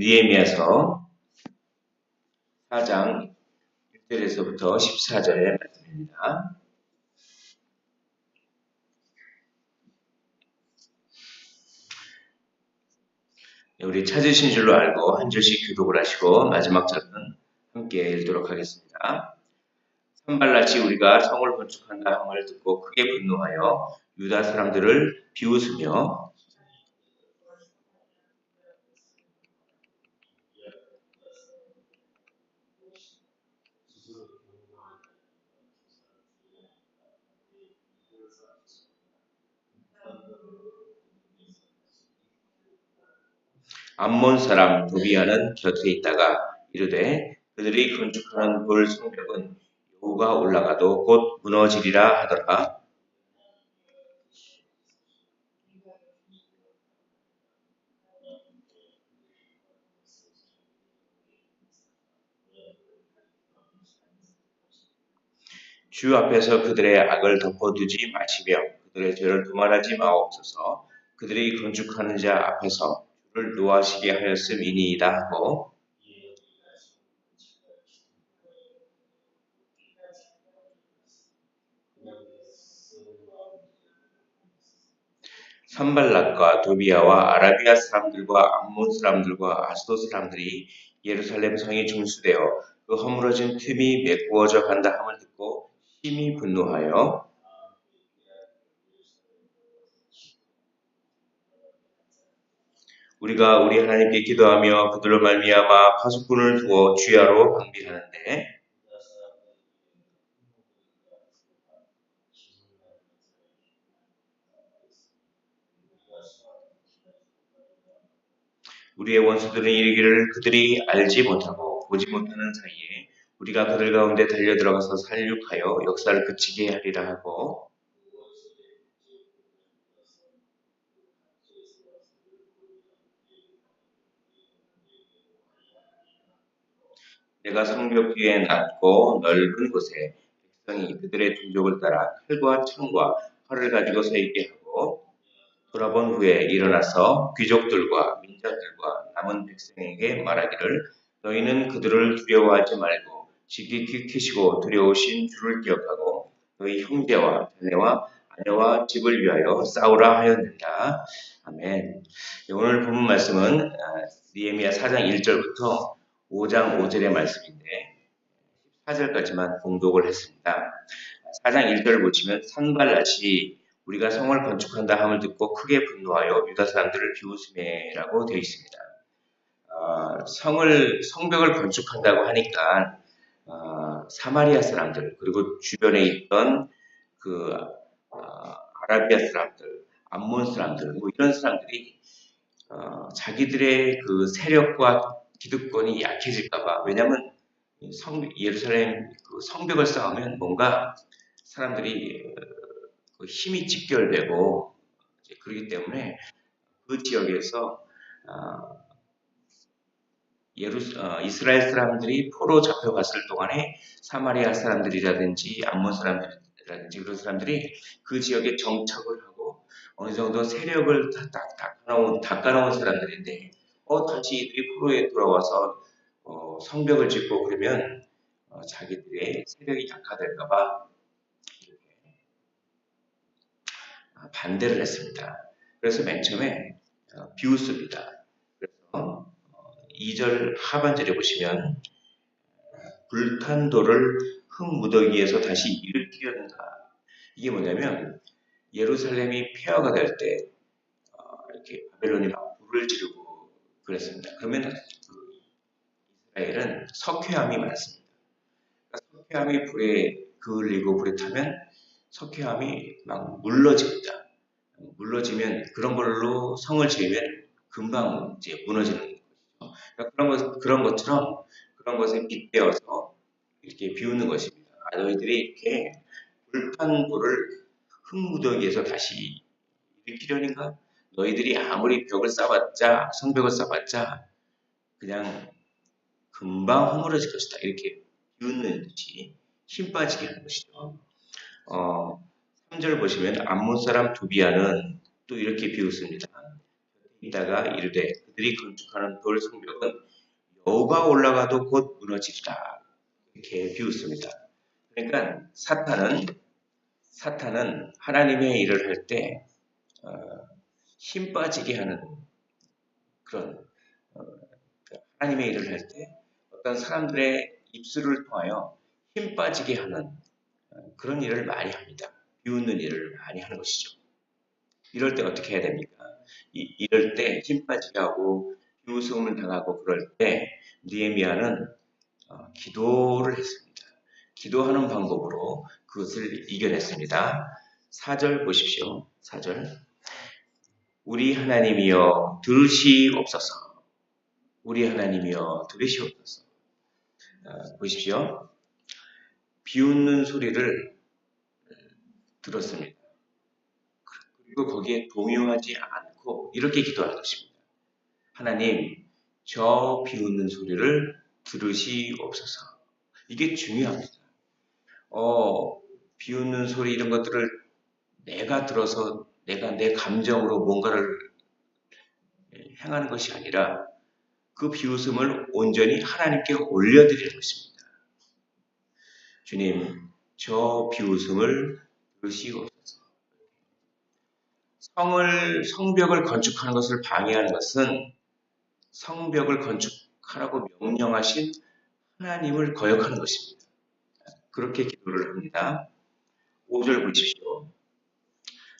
느헤미야서 4장 1절에서부터 14절의 말씀입니다. 우리 찾으신 줄로 알고 한 줄씩 교독을 하시고 마지막 절은 함께 읽도록 하겠습니다. 산발랏이 우리가 성을 건축한다 함을 듣고 크게 분노하여 유다 사람들을 비웃으며 암몬 사람 도비아는 곁에 있다가 이르되 그들이 건축하는 돌 성벽은 여호가 올라가도 곧 무너지리라 하더라. 주 앞에서 그들의 악을 덮어두지 마시며 그들의 죄를 도말하지 마옵소서. 그들이 건축하는 자 앞에서 주를 노하시게 하였음이니이다 하고 산발랏과 도비아와 아라비아 사람들과 암몬 사람들과 아스돗 사람들이 예루살렘 성이 중수되어 그 허물어진 틈이 메꾸어져 간다 함을 듣고 심히 분노하여 우리가 우리 하나님께 기도하며 그들로 말미암아 파수꾼을 두어 주야로 방비하는데 우리의 원수들은 이르기를 그들이 알지 못하고 보지 못하는 사이에 우리가 그들 가운데 달려들어가서 살육하여 역사를 그치게 하리라 하고 내가 성벽 뒤에 낮고 넓은 곳에 백성이 그들의 종족을 따라 칼과 창과 활을 가지고 서 있게 하고 돌아본 후에 일어나서 귀족들과 민자들과 남은 백성에게 말하기를 너희는 그들을 두려워하지 말고 지극히 크시고 두려우신 주를 기억하고 너희 형제와 자매와 아내와 집을 위하여 싸우라 하였느니라. 아멘. 오늘 본문 말씀은 느헤미야 4장 1절부터 5장 5절의 말씀인데 14절까지만 봉독을 했습니다. 4장 1절을 보시면 산발랏이 우리가 성을 건축한다 함을 듣고 크게 분노하여 유다 사람들을 비웃음해라고 되어 있습니다. 성벽을 건축한다고 하니까 사마리아 사람들 그리고 주변에 있던 그 아라비아 사람들, 암몬 사람들 뭐 이런 사람들이 자기들의 그 세력과 기득권이 약해질까봐 왜냐하면 예루살렘 그 성벽을 쌓으면 뭔가 사람들이 힘이 직결되고 그렇기 때문에 그 지역에서 이스라엘 사람들이 포로 잡혀갔을 동안에 사마리아 사람들이라든지 암몬 사람들이라든지 그런 사람들이 그 지역에 정착을 하고 어느 정도 세력을 닦아놓은 사람들인데 다시 이들이 포로에 돌아와서 성벽을 짓고 그러면 자기들의 세력이 약화될까봐 반대를 했습니다. 그래서 맨 처음에 비웃습니다. 그래서 2절 하반절에 보시면 불탄 돌을 흙무더기에서 다시 일으키려는가. 이게 뭐냐면 예루살렘이 폐허가 될 때 이렇게 바벨론이 막 불을 지르고 그랬습니다. 그러면 이스라엘은 석회암이 많습니다. 그러니까 석회암이 불에 그을리고 불에 타면 석회암이 막 물러집니다. 물러지면 그런 걸로 성을 지으면 금방 이제 무너지는 거죠. 그러니까 그런 것처럼 그런 것에 빗대어서 이렇게 비우는 것입니다. 너희들이 이렇게 불탄 불을 흙무더기에서 다시 일으키려는가? 너희들이 아무리 벽을 쌓았자 성벽을 쌓았자 그냥 금방 허물어질 것이다. 이렇게 비웃는 듯이 힘 빠지게 하는 것이죠. 3절 보시면 암몬 사람 도비아는 또 이렇게 비웃습니다. 이다가 이르되 그들이 건축하는 돌 성벽은 여호가 올라가도 곧 무너지리라. 이렇게 비웃습니다. 그러니까 사탄은 하나님의 일을 할 때 힘 빠지게 하는 그런 하나님의 일을 할 때 어떤 사람들의 입술을 통하여 힘 빠지게 하는 그런 일을 많이 합니다. 비웃는 일을 많이 하는 것이죠. 이럴 때 어떻게 해야 됩니까? 이럴 때 힘 빠지게 하고 비웃음을 당하고 그럴 때 느헤미야는 기도를 했습니다. 기도하는 방법으로 그것을 이겨냈습니다. 4절 보십시오. 4절. 우리 하나님이여 들으시옵소서. 우리 하나님이여 들으시옵소서. 보십시오. 비웃는 소리를 들었습니다. 그리고 거기에 동요하지 않고 이렇게 기도하는 것입니다. 하나님, 저 비웃는 소리를 들으시옵소서. 이게 중요합니다. 비웃는 소리 이런 것들을 내가 들어서 내가 내 감정으로 뭔가를 행하는 것이 아니라 그 비웃음을 온전히 하나님께 올려드리는 것입니다. 주님, 저 비웃음을 들으시옵소서. 성벽을 건축하는 것을 방해하는 것은 성벽을 건축하라고 명령하신 하나님을 거역하는 것입니다. 그렇게 기도를 합니다. 5절 보십시오.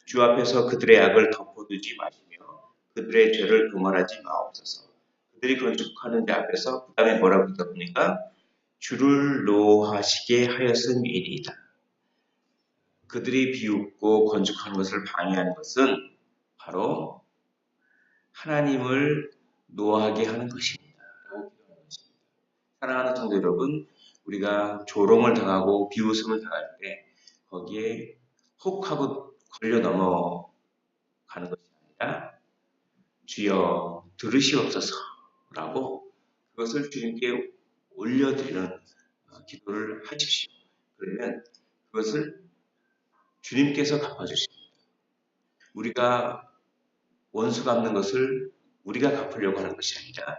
주 앞에서 그들의 악을 덮어두지 마시며 그들의 죄를 도말하지 마옵소서. 그들이 건축하는 데 앞에서 그 다음에 뭐라고 있다 보니까 주를 노하시게 하였음이니이다. 그들이 비웃고 건축하는 것을 방해하는 것은 바로 하나님을 노하게 하는 것입니다. 사랑하는 성도 여러분, 우리가 조롱을 당하고 비웃음을 당할 때 거기에 혹하고 걸려 넘어가는 것이 아니라 주여 들으시옵소서라고 그것을 주님께 올려드리는 기도를 하십시오. 그러면 그것을 주님께서 갚아주십니다. 우리가 원수 갚는 것을 우리가 갚으려고 하는 것이 아니라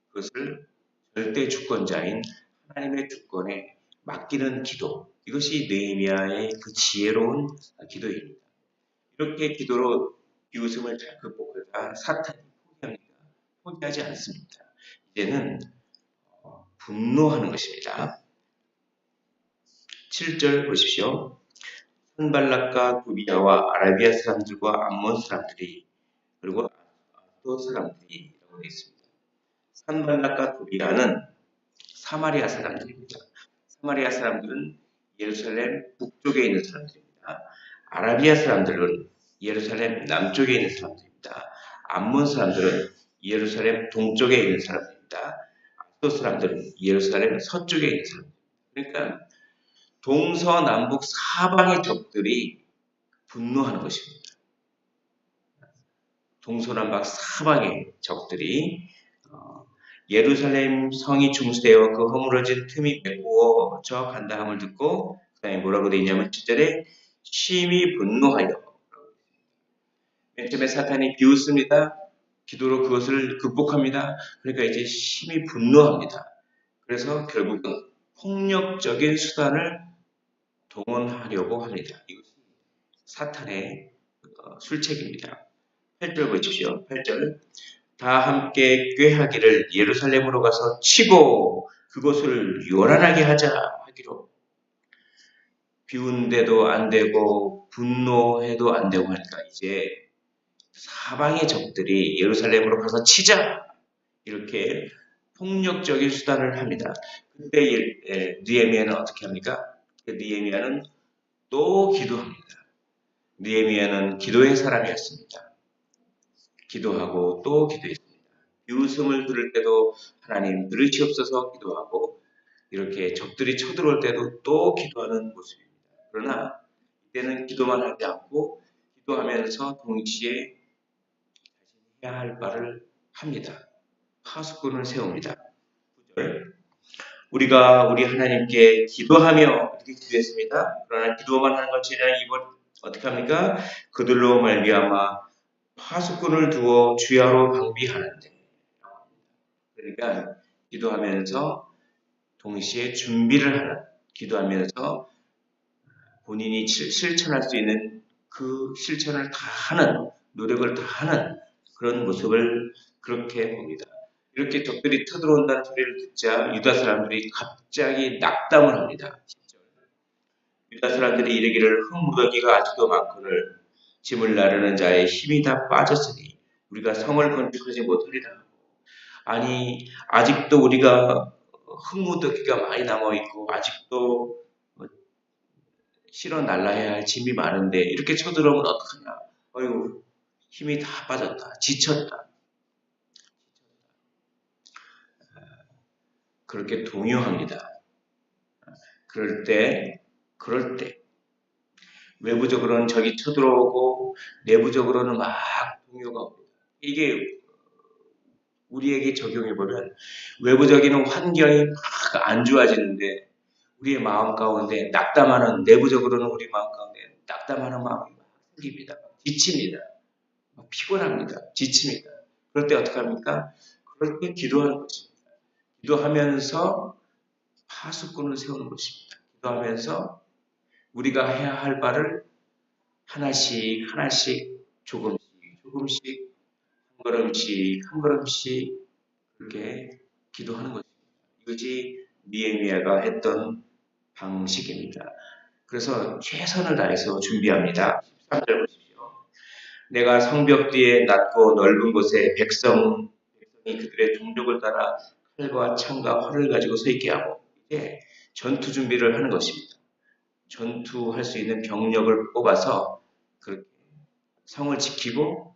그것을 절대 주권자인 하나님의 주권에 맡기는 기도. 이것이 느헤미야의 그 지혜로운 기도입니다. 이렇게 기도로 비웃음을 잘 극복하다 사탄이 포기합니다. 포기하지 않습니다. 이제는 분노하는 것입니다. 7절 보십시오. 산발락과 도비야와 아라비아 사람들과 암몬 사람들이 그리고 아도 사람들이 라고 되어 있습니다. 산발락과 도비야는 사마리아 사람들입니다. 사마리아 사람들은 예루살렘 북쪽에 있는 사람들입니다. 아라비아 사람들은 예루살렘 남쪽에 있는 사람들입니다. 암몬 사람들은 예루살렘 동쪽에 있는 사람들입니다. 아도 사람들은 예루살렘 서쪽에 있는 사람들입니다. 그러니까 동서남북 사방의 적들이 분노하는 것입니다. 동서남북 사방의 적들이 예루살렘 성이 중수되어 그 허물어진 틈이 메꾸어져 간다 함을 듣고 그 다음에 뭐라고 되어 있냐면 7절에 심히 분노하여 맨 처음에 사탄이 비웃습니다. 기도로 그것을 극복합니다. 그러니까 이제 심히 분노합니다. 그래서 결국은 폭력적인 수단을 동원하려고 합니다. 이것이 사탄의 술책입니다. 8절 보십시오. 8절 다 함께 꾀하기를 예루살렘으로 가서 치고 그곳을 요란하게 하자 하기로. 비운데도 안 되고 분노해도 안 되고 하니까 이제 사방의 적들이 예루살렘으로 가서 치자 이렇게 폭력적인 수단을 합니다. 그때 느헤미야는 어떻게 합니까? 느헤미야는 또 기도합니다. 느헤미야는 기도의 사람이었습니다. 기도하고 또 기도했습니다. 비웃음을 들을 때도 하나님 들으시옵소서 기도하고 이렇게 적들이 쳐들어올 때도 또 기도하는 모습입니다. 그러나 이때는 기도만 하지 않고 기도하면서 동시에 자신이 해야 할 바를 합니다. 파수꾼을 세웁니다. 9절 우리가 우리 하나님께 기도하며 이렇게 기도했습니다. 그러나 기도만 하는 것이 아니라 이번 어떻게 합니까? 그들로 말미암아 파수꾼을 두어 주야로 방비하는데, 그러니까 기도하면서 동시에 준비를 하는, 기도하면서 본인이 실천할 수 있는 그 실천을 다 하는, 노력을 다 하는 그런 모습을 그렇게 봅니다. 이렇게 적들이 쳐들어온다는 소리를 듣자 유다 사람들이 갑자기 낙담을 합니다. 유다 사람들이 이르기를 흙무더기가 아직도 많거늘 짐을 나르는 자의 힘이 다 빠졌으니 우리가 성을 건축하지 못하리라. 아니, 아직도 우리가 흙무더기가 많이 남아있고 아직도 실어 날라야 할 짐이 많은데 이렇게 쳐들어오면 어떡하냐. 어휴, 힘이 다 빠졌다. 지쳤다. 그렇게 동요합니다. 그럴 때 외부적으로는 적이 쳐들어오고 내부적으로는 막 동요가 옵니다. 이게 우리에게 적용해보면 외부적인 환경이 막 안 좋아지는데 우리의 마음 가운데 낙담하는, 내부적으로는 우리 마음 가운데 낙담하는 마음이 막 생깁니다. 지칩니다. 피곤합니다. 지칩니다. 그럴 때 어떻게 합니까? 그럴 때 기도하는 것입니다. 기도하면서 파수꾼을 세우는 것입니다. 기도하면서 우리가 해야 할 바를 하나씩 조금씩 한 걸음씩 그렇게 기도하는 것입니다. 이것이 니에미아가 했던 방식입니다. 그래서 최선을 다해서 준비합니다. 13절 보십시오. 내가 성벽 뒤에 낮고 넓은 곳에 백성이 그들의 종족을 따라 칼과 창과 활을 가지고 서 있게 하고 이제 전투 준비를 하는 것입니다. 전투할 수 있는 병력을 뽑아서 그렇게 성을 지키고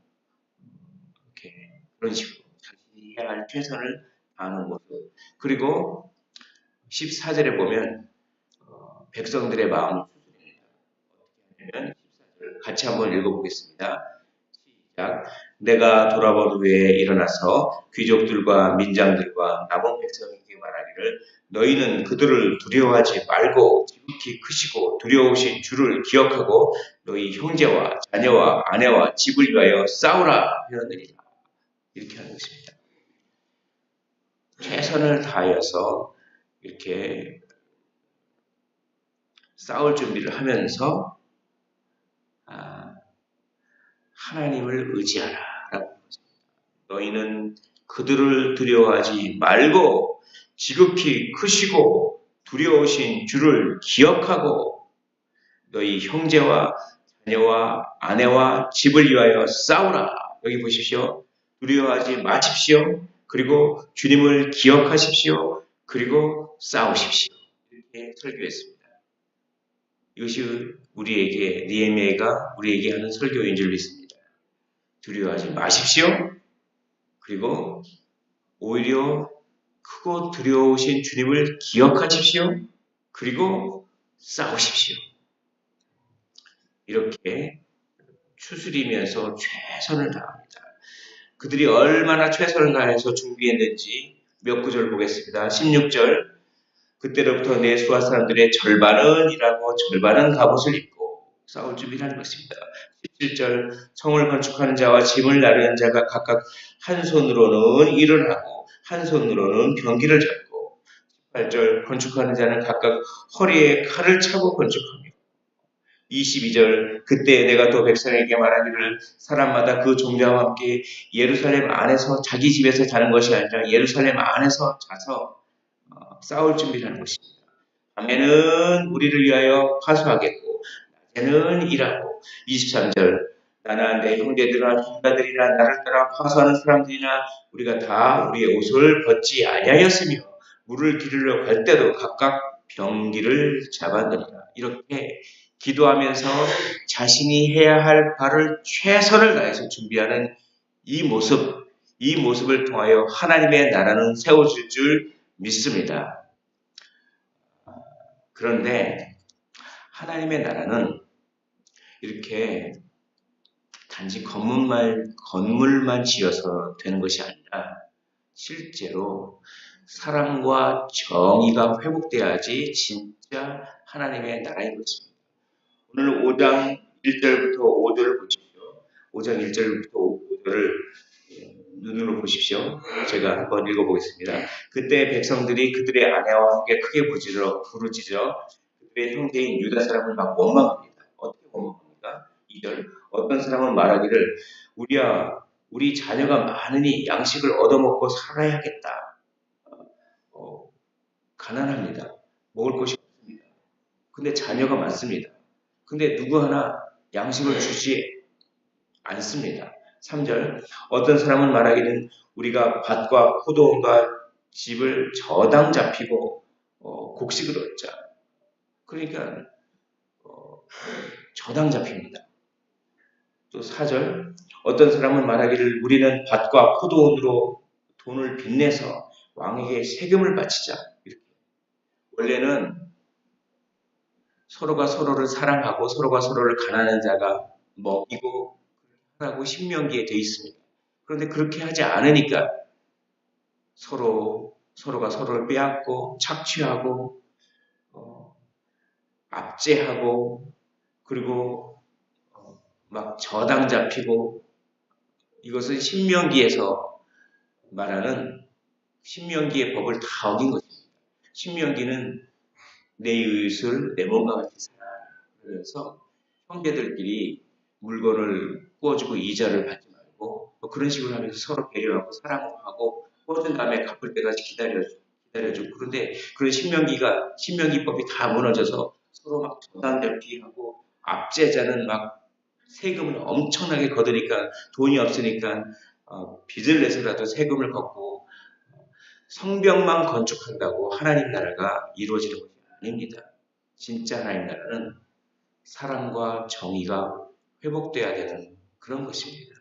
이렇게 그런 식으로 자신이 해야 할 최선을 다하는 모습. 그리고 14절에 보면 백성들의 마음을 추스립니다. 어떻게 하냐면 14절 같이 한번 읽어보겠습니다. 시작. 내가 돌아본 후에 일어나서 귀족들과 민장들과 남은 백성에게 말하기를 너희는 그들을 두려워하지 말고 지극히 크시고 두려우신 주를 기억하고 너희 형제와 자녀와 아내와 집을 위하여 싸우라 하였느니라. 이렇게 하는 것입니다. 최선을 다하여서 이렇게 싸울 준비를 하면서 하나님을 의지하라 라고 했습니다. 너희는 그들을 두려워하지 말고 지극히 크시고 두려우신 주를 기억하고 너희 형제와 자녀와 아내와 집을 위하여 싸우라. 여기 보십시오. 두려워하지 마십시오. 그리고 주님을 기억하십시오. 그리고 싸우십시오. 이렇게 설교했습니다. 이것이 우리에게 니에미아가 우리에게 하는 설교인 줄 믿습니다. 두려워하지 마십시오. 그리고 오히려 크고 두려우신 주님을 기억하십시오. 그리고 싸우십시오. 이렇게 추스리면서 최선을 다합니다. 그들이 얼마나 최선을 다해서 준비했는지 몇 구절 보겠습니다. 16절 그때로부터 내 수하 사람들의 절반은 일하고 절반은 갑옷을 입고 싸울 준비를 하는 것입니다. 17절 성을 건축하는 자와 짐을 나르는 자가 각각 한 손으로는 일을 하고 한 손으로는 병기를 잡고 18절 건축하는 자는 각각 허리에 칼을 차고 건축하며 22절 그때 내가 또 백성에게 말하기를 사람마다 그 종자와 함께 예루살렘 안에서 자기 집에서 자는 것이 아니라 예루살렘 안에서 자서 싸울 준비를 하는 것입니다. 밤에는 우리를 위하여 파수하겠고 낮에는 일하고 23절 나나 내 형제들이나 종자들이나 나를 따라 파수하는 사람들이나 우리가 다 우리의 옷을 벗지 아니하였으며 물을 기르러 갈 때도 각각 병기를 잡았느니라. 이렇게 기도하면서 자신이 해야 할 바를 최선을 다해서 준비하는 이 모습을 통하여 하나님의 나라는 세워질 줄 믿습니다. 그런데 하나님의 나라는 이렇게 단지 건물만 지어서 되는 것이 아니라 실제로 사랑과 정의가 회복돼야지 진짜 하나님의 나라인 것입니다. 오늘 5장 1절부터 5절을 보십시오. 5장 1절부터 5절을 눈으로 보십시오. 제가 한번 읽어보겠습니다. 그때 백성들이 그들의 아내와 함께 크게 부르짖어 그들의 형제인 유다 사람을 막 원망합니다. 어떻게 원망합니까? 2절 어떤 사람은 말하기를 우리야 우리 자녀가 많으니 양식을 얻어먹고 살아야겠다. 가난합니다. 먹을 것이 없습니다. 근데 자녀가 많습니다. 근데 누구 하나 양식을 주지 않습니다. 3절 어떤 사람은 말하기는 우리가 밭과 포도원과 집을 저당 잡히고 곡식을 얻자. 그러니까 저당 잡힙니다. 또 4절 어떤 사람은 말하기를 우리는 밭과 포도원으로 돈을 빚내서 왕에게 세금을 바치자. 이렇게. 원래는 서로가 서로를 사랑하고 서로가 서로를 가난한 자가 먹이고 하라고 신명기에 되어 있습니다. 그런데 그렇게 하지 않으니까 서로가 서로를 빼앗고 착취하고 압제하고 그리고 막 저당 잡히고 이것은 신명기에서 말하는 신명기의 법을 다 어긴 것입니다. 신명기는 내 이웃을 내 몸과 같이 살아. 그래서 형제들끼리 물건을 구워주고 이자를 받지 말고 그런 식으로 하면서 서로 배려하고 사랑하고 구워준 다음에 갚을 때까지 기다려주고 그런데 그런 신명기법이 다 무너져서 서로 막 저당 잡기하고 압제자는 막 세금을 엄청나게 거두니까 돈이 없으니까 빚을 내서라도 세금을 걷고 성벽만 건축한다고 하나님 나라가 이루어지는 것이 아닙니다. 진짜 하나님 나라는 사랑과 정의가 회복돼야 되는 그런 것입니다.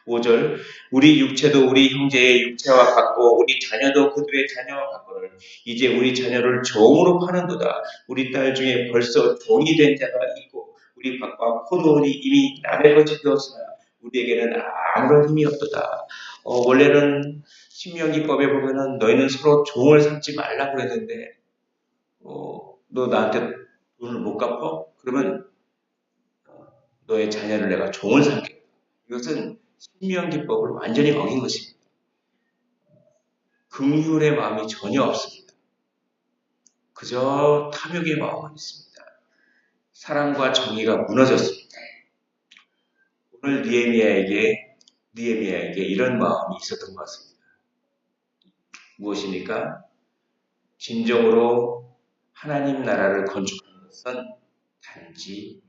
5절 우리 육체도 우리 형제의 육체와 같고 우리 자녀도 그들의 자녀와 같거늘 이제 우리 자녀를 종으로 파는도다. 우리 딸 중에 벌써 종이 된 자가 있고 우리 밭과 포도원이 이미 남의 것이 되었으나 우리에게는 아무런 힘이 없도다. 원래는 신명기법에 보면은 너희는 서로 종을 삼지 말라고 그랬는데 너 나한테 돈을 못 갚아? 그러면 너의 자녀를 내가 종을 삼겠다. 이것은 신명기법을 완전히 어긴 것입니다. 긍휼의 마음이 전혀 없습니다. 그저 탐욕의 마음만 있습니다. 사랑과 정의가 무너졌습니다. 오늘 느헤미야에게 이런 마음이 있었던 것 같습니다. 무엇입니까? 진정으로 하나님 나라를 건축하는 것은 단지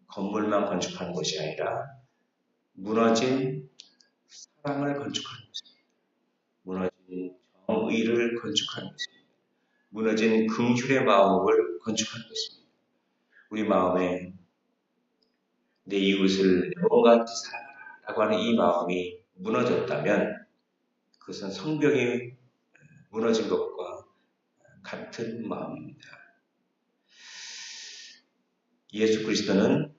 건물만 건축하는 것이 아니라 무너진 사랑을 건축하는 것입니다. 무너진 정의를 건축하는 것입니다. 무너진 긍휼의 마음을 건축하는 것입니다. 우리 마음에 내 이웃을 내 몸과 같이 사랑하라고 하는 이 마음이 무너졌다면 그것은 성벽이 무너진 것과 같은 마음입니다. 예수 그리스도는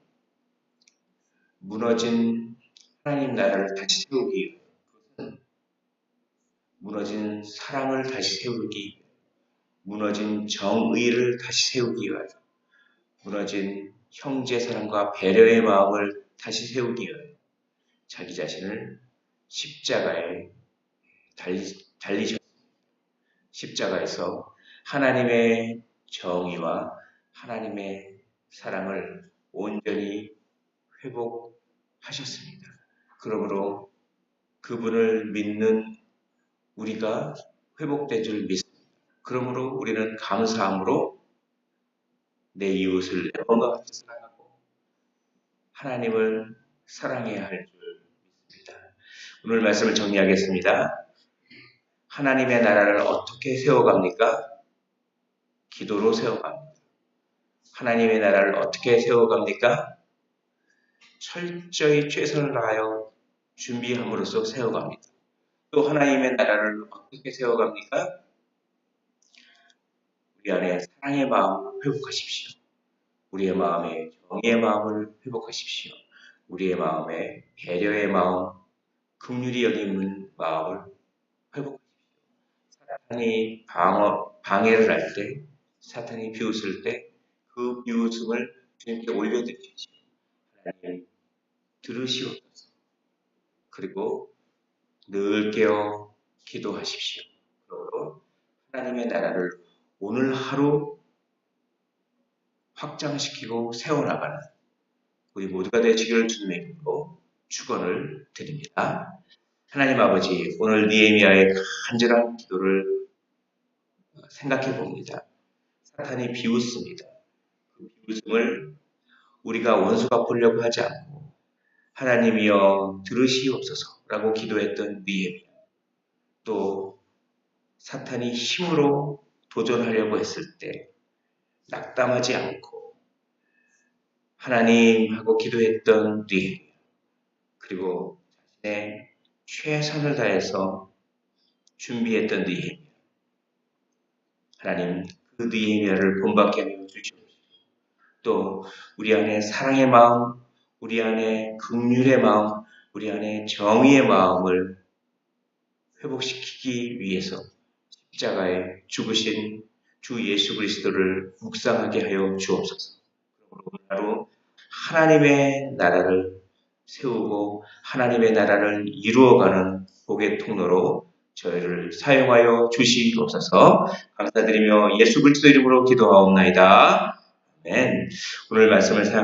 무너진 하나님 나라를 다시 세우기 위해 그것은 무너진 사랑을 다시 세우기 위해 무너진 정의를 다시 세우기 위하여 무너진 형제 사랑과 배려의 마음을 다시 세우기 위하여 자기 자신을 십자가에 달리셨습니다. 십자가에서 하나님의 정의와 하나님의 사랑을 온전히 회복하셨습니다. 그러므로 그분을 믿는 우리가 회복된 줄 믿습니다. 그러므로 우리는 감사함으로 내 이웃을 내 몸과 같이 사랑하고 하나님을 사랑해야 할 줄 믿습니다. 오늘 말씀을 정리하겠습니다. 하나님의 나라를 어떻게 세워갑니까? 기도로 세워갑니다. 하나님의 나라를 어떻게 세워갑니까? 철저히 최선을 다하여 준비함으로써 세워갑니다. 또 하나님의 나라를 어떻게 세워갑니까? 우리 안에 사랑의 마음을 회복하십시오. 우리의 마음에 정의의 마음을 회복하십시오. 우리의 마음에 배려의 마음, 긍휼히 여기는 마음을 회복하십시오. 사탄이 방해를 할 때, 사탄이 비웃을 때 그 비웃음을 주님께 올려드리십시오. 하나님, 들으시옵소서. 그리고 늘 깨어 기도하십시오. 그러므로 하나님의 나라를 오늘 하루 확장시키고 세워나가는 우리 모두가 되시기를 주님의 이름으로 축원을 드립니다. 하나님 아버지, 오늘 느헤미야의 간절한 기도를 생각해 봅니다. 사탄이 비웃습니다. 그 비웃음을 우리가 원수가 보려고 하지 않고 하나님이여 들으시옵소서라고 기도했던 느헤미야. 또 사탄이 힘으로 도전하려고 했을 때 낙담하지 않고 하나님 하고 기도했던 느헤미야. 그리고 자신의 최선을 다해서 준비했던 느헤미야. 하나님 그 느헤미야를 본받게 하여 주시옵소서. 또 우리 안에 사랑의 마음, 우리 안에 긍휼의 마음, 우리 안에 정의의 마음을 회복시키기 위해서 십자가에 죽으신 주 예수 그리스도를 묵상하게 하여 주옵소서. 오늘 하루 하나님의 나라를 세우고 하나님의 나라를 이루어가는 복의 통로로 저희를 사용하여 주시옵소서. 감사드리며 예수 그리스도 이름으로 기도하옵나이다. 아멘. 오늘 말씀을 생각